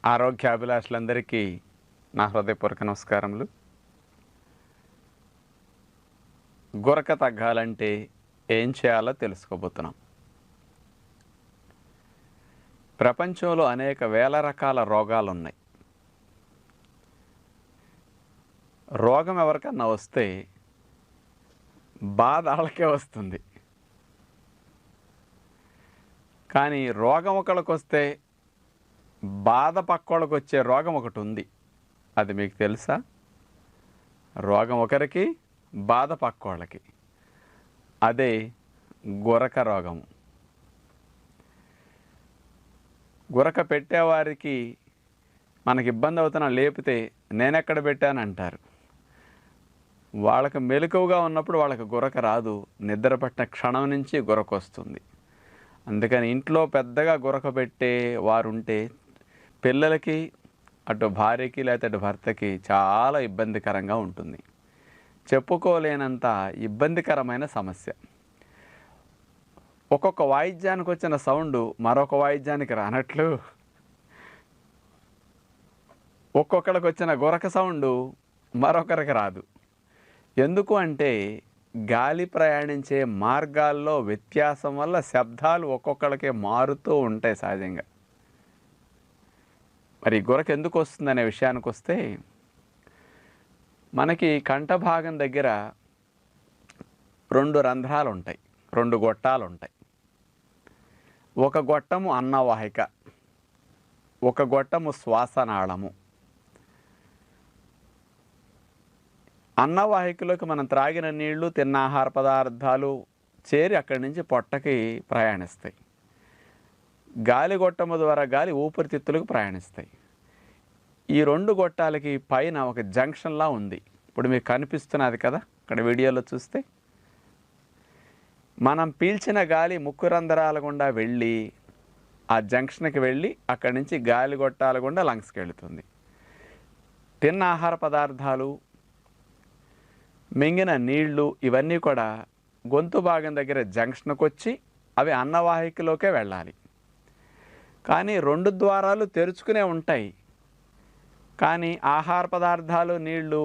ఆరోగ్యాభిలాషులందరికీ నా హృదయపూర్వక నమస్కారములు. గురక తగ్గాలంటే ఏం చేయాలో తెలుసుకోబోతున్నాం. ప్రపంచంలో అనేక వేల రకాల రోగాలు ఉన్నాయి. రోగం ఎవరికన్నా వస్తే బాధ వాళ్ళకే వస్తుంది. కానీ రోగం ఒకళ్ళకి వస్తే బాధ పక్కోళ్ళకి వచ్చే రోగం ఒకటి ఉంది. అది మీకు తెలుసా? రోగం ఒకరికి, బాధ పక్కోళ్ళకి. అదే గురక రోగము. గురక పెట్టేవారికి మనకి ఇబ్బంది అవుతున్నా లేపితే నేనెక్కడ పెట్టాను అంటారు. వాళ్ళకి మెలకువగా ఉన్నప్పుడు వాళ్ళకి గురక రాదు. నిద్ర పట్టిన క్షణం నుంచి గురక వస్తుంది. అందుకని ఇంట్లో పెద్దగా గురక పెట్టే వారు ఉంటే పిల్లలకి, అటు భార్యకి లేకపోతే అటు భర్తకి చాలా ఇబ్బందికరంగా ఉంటుంది. చెప్పుకోలేనంత ఇబ్బందికరమైన సమస్య. ఒక్కొక్క వాయిద్యానికి వచ్చిన సౌండ్ మరొక వాయిద్యానికి రానట్లు, ఒక్కొక్కరికి వచ్చిన గురక సౌండ్ మరొకరికి రాదు. ఎందుకు అంటే గాలి ప్రయాణించే మార్గాల్లో వ్యత్యాసం వల్ల శబ్దాలు ఒక్కొక్కరికి మారుతూ ఉంటాయి సహజంగా. మరి గురక ఎందుకు వస్తుందనే విషయానికి వస్తే, మనకి కంఠ భాగం దగ్గర 2 రంధ్రాలు ఉంటాయి, 2 గొట్టాలు ఉంటాయి. ఒక గొట్టము అన్నవాహిక, ఒక గొట్టము శ్వాసనాళము. అన్నవాహికలోకి మనం త్రాగిన నీళ్లు, తిన్న ఆహార పదార్థాలు చేరి అక్కడి నుంచి పొట్టకి ప్రయాణిస్తాయి. గాలి గొట్టము ద్వారా గాలి ఊపిరితిత్తులకు ప్రయాణిస్తాయి. ఈ 2 గొట్టాలకి పైన ఒక జంక్షన్లా ఉంది. ఇప్పుడు మీకు కనిపిస్తున్నది కదా ఇక్కడ వీడియోలో చూస్తే. మనం పీల్చిన గాలి ముక్కు రంధ్రాల గుండా వెళ్ళి ఆ జంక్షన్కి వెళ్ళి అక్కడి నుంచి గాలి గొట్టాల గుండా లంగ్స్కి వెళుతుంది. తిన్న ఆహార పదార్థాలు, మింగిన నీళ్లు ఇవన్నీ కూడా గొంతు భాగం దగ్గర జంక్షన్కి వచ్చి అవి అన్నవాహికలోకే వెళ్ళాలి. కానీ 2 ద్వారాలు తెరుచుకునే ఉంటాయి. కానీ ఆహార పదార్థాలు, నీళ్లు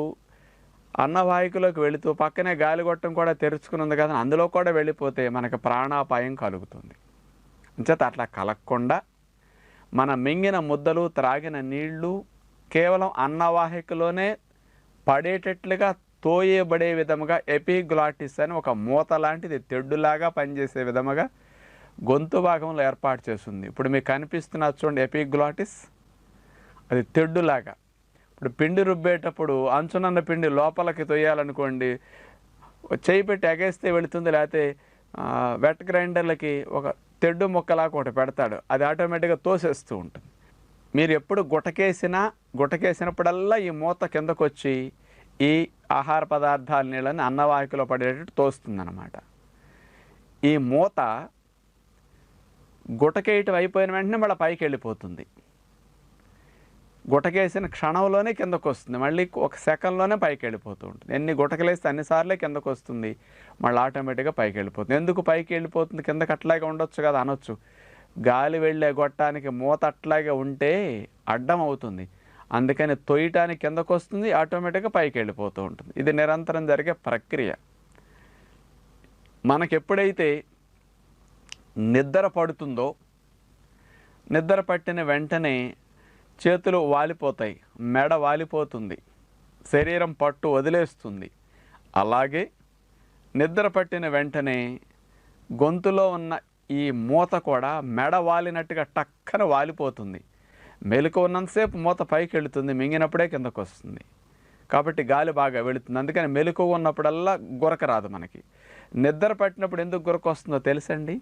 అన్నవాహికలోకి వెళుతూ పక్కనే గాలిగొట్టం కూడా తెరుచుకుని ఉంది కదా, అందులో కూడా వెళ్ళిపోతే మనకు ప్రాణాపాయం కలుగుతుంది. అంచేత అట్లా కలగకుండా మన మింగిన ముద్దలు, త్రాగిన నీళ్లు కేవలం అన్నవాహికలోనే పడేటట్లుగా తోయబడే విధముగా ఎపిగ్లాటిస్ అని ఒక మూత లాంటిది తెడ్డులాగా పనిచేసే విధముగా గొంతు భాగంలో ఏర్పాటు చేస్తుంది. ఇప్పుడు మీకు కనిపిస్తున్న చూడండి ఎపిగ్లాటిస్, అది తెడ్డులాగా. ఇప్పుడు పిండి రుబ్బేటప్పుడు అంచునన్న పిండి లోపలికి తొయ్యాలనుకోండి, చేయి పెట్టి ఎగేస్తే వెళుతుంది. లేకపోతే వెట్ గ్రైండర్లకి ఒక తెడ్డు మొక్కలాగా ఒకటి పెడతాడు, అది ఆటోమేటిక్గా తోసేస్తూ ఉంటుంది. మీరు ఎప్పుడు గుటకేసినప్పుడల్లా ఈ మూత కిందకు వచ్చి ఈ ఆహార పదార్థాల నీళ్ళని అన్నవాహికలో పడేటట్టు తోస్తుందన్నమాట. ఈ మూత గుటకేయటం అయిపోయిన వెంటనే మళ్ళీ పైకి వెళ్ళిపోతుంది. గుటకేసిన క్షణంలోనే కిందకు వస్తుంది, మళ్ళీ ఒక సెకండ్లోనే పైకి వెళ్ళిపోతూ ఉంటుంది. ఎన్ని గుటకలేస్తే అన్నిసార్లే కిందకు వస్తుంది, మళ్ళీ ఆటోమేటిక్గా పైకి వెళ్ళిపోతుంది. ఎందుకు పైకి వెళ్ళిపోతుంది? కిందకి అట్లాగే ఉండొచ్చు కదా అనొచ్చు. గాలి వెళ్ళే గొట్టానికి మూత అట్లాగే ఉంటే అడ్డం అవుతుంది, అందుకని తొయ్యటానికి కిందకు వస్తుంది, ఆటోమేటిక్గా పైకి వెళ్ళిపోతూ ఉంటుంది. ఇది నిరంతరం జరిగే ప్రక్రియ. మనకెప్పుడైతే నిద్ర పడుతుందో, నిద్ర పట్టిన వెంటనే చేతులు వాలిపోతాయి, మెడ వాలిపోతుంది, శరీరం పట్టు వదిలేస్తుంది. అలాగే నిద్ర పట్టిన వెంటనే గొంతులో ఉన్న ఈ మూత కూడా మెడ వాలినట్టుగా టక్కన వాలిపోతుంది. మెలకు ఉన్నంతసేపు మూత పైకి వెళుతుంది, మింగినప్పుడే కిందకు వస్తుంది. కాబట్టి గాలి బాగా వెళుతుంది. అందుకని మెలకు ఉన్నప్పుడల్లా గురక రాదు మనకి. నిద్ర పట్టినప్పుడు ఎందుకు గురక వస్తుందో తెలుసండి?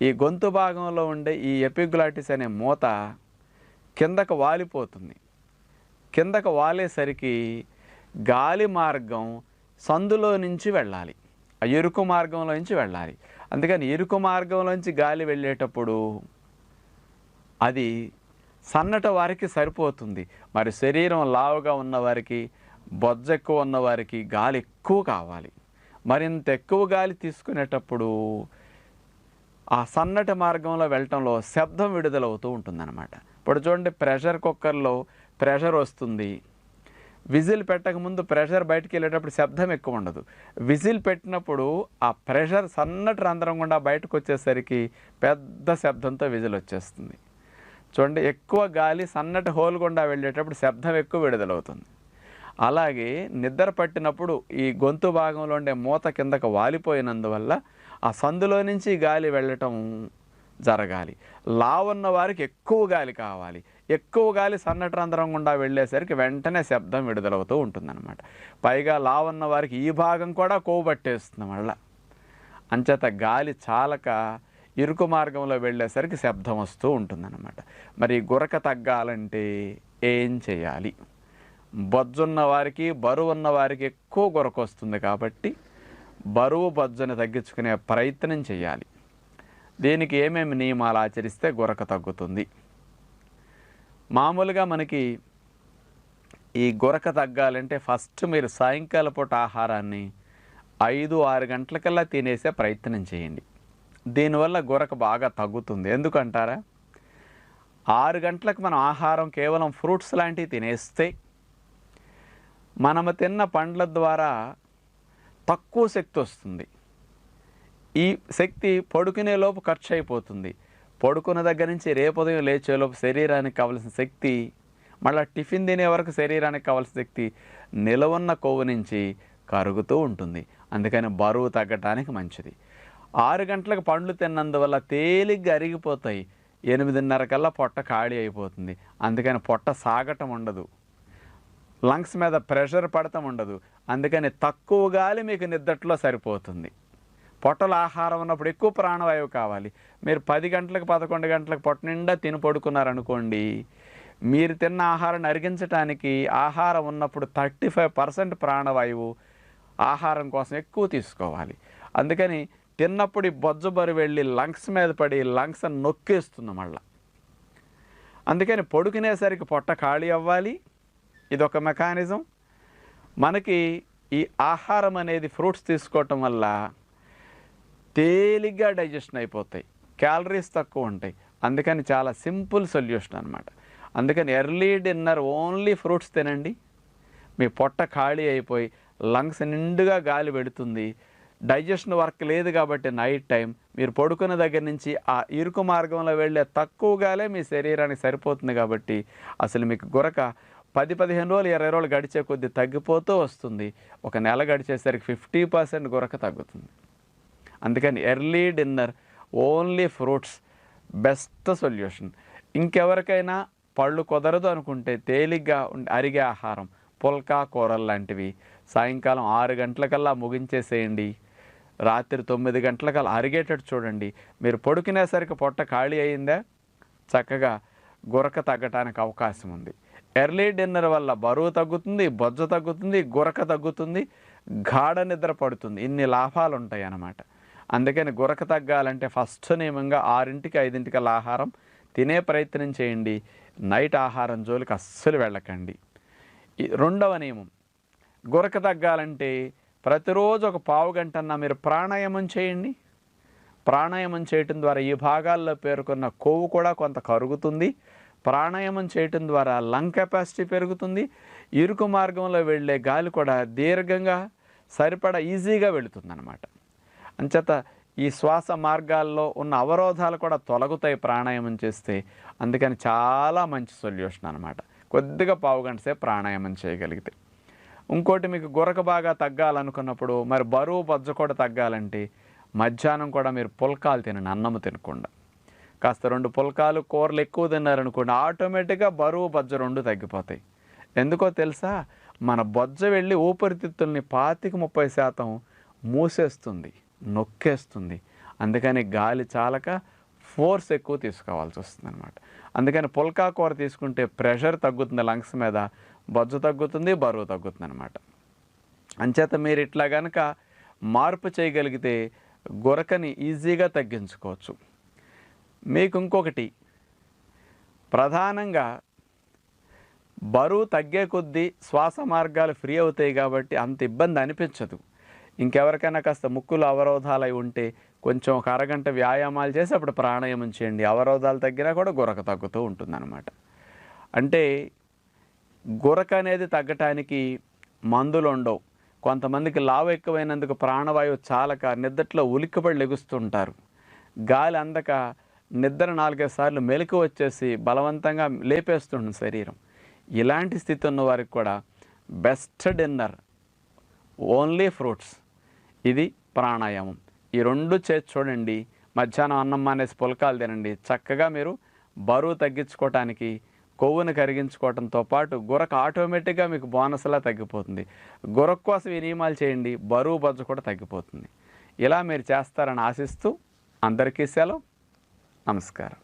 ఈ గొంతు భాగంలో ఉండే ఈ ఎపిగ్లాటిస్ అనే మూత కిందకు వాలిపోతుంది. కిందకు వాలేసరికి గాలి మార్గం సందులో నుంచి వెళ్ళాలి, ఆ ఇరుకు మార్గంలో నుంచి వెళ్ళాలి. అందుకని ఇరుకు మార్గంలోంచి గాలి వెళ్ళేటప్పుడు అది సన్నటి వారికి సరిపోతుంది. మరి శరీరం లావుగా ఉన్నవారికి, బొజ్జ ఎక్కువ ఉన్నవారికి గాలి ఎక్కువ కావాలి. మరింత ఎక్కువ గాలి తీసుకునేటప్పుడు ఆ సన్నటి మార్గంలో వెళ్ళటంలో శబ్దం విడుదలవుతూ ఉంటుందన్నమాట. ఇప్పుడు చూడండి, ప్రెషర్ కుక్కర్లో ప్రెషర్ వస్తుంది. విజిల్ పెట్టకముందు ప్రెషర్ బయటికి వెళ్ళేటప్పుడు శబ్దం ఎక్కువ ఉండదు. విజిల్ పెట్టినప్పుడు ఆ ప్రెషర్ సన్నటి రంధ్రం గుండా బయటకు వచ్చేసరికి పెద్ద శబ్దంతో విజిల్ వచ్చేస్తుంది. చూడండి, ఎక్కువ గాలి సన్నటి హోల్ గుండా వెళ్ళేటప్పుడు శబ్దం ఎక్కువ విడుదలవుతుంది. అలాగే నిద్ర పట్టినప్పుడు ఈ గొంతు భాగంలో ఉండే మూత కిందకు వాలిపోయినందువల్ల ఆ సందులో నుంచి గాలి వెళ్ళటం జరగాలి. లావున్న వారికి ఎక్కువ గాలి కావాలి. ఎక్కువ గాలి సన్నటి రంధ్రం గుండా వెళ్ళేసరికి వెంటనే శబ్దం విడుదలవుతూ ఉంటుందన్నమాట. పైగా లావున్న వారికి ఈ భాగం కూడా కొవ్వు పట్టేస్తుంది మళ్ళా. అంచేత గాలి చాలక ఇరుకు మార్గంలో వెళ్ళేసరికి శబ్దం వస్తూ ఉంటుందన్నమాట. మరి గురక తగ్గాలంటే ఏం చేయాలి? బొజ్జున్న వారికి, బరువు ఉన్న వారికి ఎక్కువ గురక వస్తుంది కాబట్టి బరువు బొజ్జుని తగ్గించుకునే ప్రయత్నం చేయాలి. దీనికి ఏమేమి నియమాలు ఆచరిస్తే గురక తగ్గుతుంది? మామూలుగా మనకి ఈ గురక తగ్గాలంటే ఫస్ట్ మీరు సాయంకాల పూట ఆహారాన్ని 5-6 గంటలకల్లా తినేసే ప్రయత్నం చేయండి. దీనివల్ల గురక బాగా తగ్గుతుంది. ఎందుకంటారా? 6 గంటలకు మనం ఆహారం కేవలం ఫ్రూట్స్ లాంటివి తినేస్తే మనము తిన్న పండ్ల ద్వారా తక్కువ శక్తి వస్తుంది. ఈ శక్తి పడుకునేలోపు ఖర్చు అయిపోతుంది. పడుకున్న దగ్గర నుంచి రేపు ఉదయం లేచేలోపు శరీరానికి కావలసిన శక్తి, మళ్ళీ టిఫిన్ తినే వరకు శరీరానికి కావాల్సిన శక్తి నిలవన్న కొవ్వు నుంచి కరుగుతూ ఉంటుంది. అందుకని బరువు తగ్గటానికి మంచిది. 6 గంటలకు పండ్లు తిన్నందువల్ల తేలిగ్గా అరిగిపోతాయి. 8:30 కల్లా పొట్ట ఖాళీ అయిపోతుంది. అందుకని పొట్ట సాగటం ఉండదు, లంగ్స్ మీద ప్రెషర్ పడటం ఉండదు. అందుకని తక్కువ గాలి మీకు నిద్దట్లో సరిపోతుంది. పొట్టలో ఆహారం ఉన్నప్పుడు ఎక్కువ ప్రాణవాయువు కావాలి. మీరు 10 గంటలకు 11 గంటలకు పొట్ట నిండా తిని పడుకున్నారనుకోండి, మీరు తిన్న ఆహారాన్ని అరిగించడానికి ఆహారం ఉన్నప్పుడు 35% ప్రాణవాయువు ఆహారం కోసం ఎక్కువ తీసుకోవాలి. అందుకని తిన్నప్పుడు ఈ బొజ్జు బరువు వెళ్ళి లంగ్స్ మీద పడి లంగ్స్ నొక్కేస్తుంది మళ్ళా. అందుకని పడుకునేసరికి పొట్ట ఖాళీ అవ్వాలి. ఇదొక మెకానిజం. మనకి ఈ ఆహారం అనేది ఫ్రూట్స్ తీసుకోవటం వల్ల తేలిగ్గా డైజెషన్ అయిపోతాయి, క్యాలరీస్ తక్కువ ఉంటాయి. అందుకని చాలా సింపుల్ సొల్యూషన్ అనమాట. అందుకని ఎర్లీ డిన్నర్ ఓన్లీ ఫ్రూట్స్ తినండి. మీ పొట్ట ఖాళీ అయిపోయి లంగ్స్ నిండుగా గాలి పెడుతుంది. డైజెషన్ వర్క్ లేదు కాబట్టి నైట్ టైం మీరు పడుకున్న దగ్గర నుంచి ఆ ఇరుకు మార్గంలో వెళ్ళే తక్కువ గాలే మీ శరీరానికి సరిపోతుంది. కాబట్టి అసలు మీకు గురక 10-15 రోజులు 20 రోజులు గడిచే కొద్దీ తగ్గిపోతూ వస్తుంది. ఒక నెల గడిచేసరికి 50% గురక తగ్గుతుంది. అందుకని early dinner only fruits best solution. ఇంకెవరికైనా పళ్ళు కుదరదు అనుకుంటే తేలిగ్గా అరిగే ఆహారం, పుల్కా కూరలు లాంటివి సాయంకాలం 6 గంటలకల్లా ముగించేసేయండి. రాత్రి 9 గంటలకల్లా అరిగేటట్టు చూడండి. మీరు పడుకునేసరికి పొట్ట ఖాళీ అయిందా, చక్కగా గురక తగ్గటానికి అవకాశం ఉంది. ఎర్లీ డిన్నర్ వల్ల బరువు తగ్గుతుంది, బొజ్జ తగ్గుతుంది, గురక తగ్గుతుంది, గాఢ నిద్ర పడుతుంది. ఇన్ని లాభాలు ఉంటాయి అన్నమాట. అందుకని గురక తగ్గాలంటే ఫస్ట్ నియమంగా 6-5 ఆహారం తినే ప్రయత్నం చేయండి. నైట్ ఆహారం జోలికి అస్సలు వెళ్ళకండి. రెండవ నియమం, గురక తగ్గాలంటే ప్రతిరోజు ఒక పావు గంటన్నా మీరు ప్రాణాయామం చేయండి. ప్రాణాయామం చేయటం ద్వారా ఈ భాగాల్లో పేర్కొన్న కొవ్వు కూడా కొంత కరుగుతుంది. ప్రాణాయామం చేయటం ద్వారా లంగ్ కెపాసిటీ పెరుగుతుంది. ఇరుకు మార్గంలో వెళ్ళే గాలి కూడా దీర్ఘంగా సరిపడా ఈజీగా వెళుతుంది అన్నమాట. అంచేత ఈ శ్వాస మార్గాల్లో ఉన్న అవరోధాలు కూడా తొలగుతాయి ప్రాణాయామం చేస్తే. అందుకని చాలా మంచి సొల్యూషన్ అనమాట. కొద్దిగా పావు గంట సేపు ప్రాణాయామం చేయగలిగితే. ఇంకోటి, మీకు గురక బాగా తగ్గాలనుకున్నప్పుడు, మరి బరువు బొజ్జ కూడా తగ్గాలంటే మధ్యాహ్నం కూడా మీరు పుల్కాలు తినండి, అన్నము తినకుండా. కాస్త 2 పుల్కాలు కూరలు ఎక్కువ తిన్నారనుకోండి, ఆటోమేటిక్గా బరువు బొజ్జ 2 తగ్గిపోతాయి. ఎందుకో తెలుసా? మన బొజ్జ వెళ్ళి ఊపిరితిత్తుల్ని 25-30% మూసేస్తుంది, నొక్కేస్తుంది. అందుకని గాలి చాలక ఫోర్స్ ఎక్కువ తీసుకోవాల్సి వస్తుంది అనమాట. అందుకని పుల్కా కూర తీసుకుంటే ప్రెషర్ తగ్గుతుంది లంగ్స్ మీద, బొజ్జు తగ్గుతుంది, బరువు తగ్గుతుంది అనమాట. అంచేత మీరు ఇట్లా కనుక మార్పు చేయగలిగితే గురకని ఈజీగా తగ్గించుకోవచ్చు. మీకు ఇంకొకటి, ప్రధానంగా బరువు తగ్గే కొద్దీ శ్వాస మార్గాలు ఫ్రీ అవుతాయి కాబట్టి అంత ఇబ్బంది అనిపించదు. ఇంకెవరికైనా కాస్త ముక్కులు అవరోధాలు అయి ఉంటే కొంచెం ఒక అరగంట వ్యాయామాలు చేసి అప్పుడు ప్రాణాయామం చేయండి. అవరోధాలు తగ్గినా కూడా గురక తగ్గుతూ ఉంటుందన్నమాట. అంటే గురక అనేది తగ్గటానికి మందులు ఉండవు. కొంతమందికి లావు ఎక్కువైనందుకు ప్రాణవాయువు చాలక నిద్దట్లో ఉలిక్కిపడి లెగుస్తుంటారు. గాలి అందక నిద్ర 4-5 సార్లు మెలకువ వచ్చేసి బలవంతంగా లేపేస్తుంది శరీరం. ఇలాంటి స్థితి ఉన్న వారికి కూడా బెస్ట్ డిన్నర్ ఓన్లీ ఫ్రూట్స్, ఇది ప్రాణాయామం. ఈ 2 చేసి చూడండి. మధ్యాహ్నం అన్నం మానేసి పుల్కాలు తినండి. చక్కగా మీరు బరువు తగ్గించుకోవటానికి, కొవ్వును కరిగించుకోవడంతో పాటు గురక ఆటోమేటిక్గా మీకు బోనస్లా తగ్గిపోతుంది. గురక కోసం ఈ నియమాలు చేయండి, బరువు బజ్జ కూడా తగ్గిపోతుంది. ఇలా మీరు చేస్తారని ఆశిస్తూ అందరికీ సెలవు. నమస్కారం.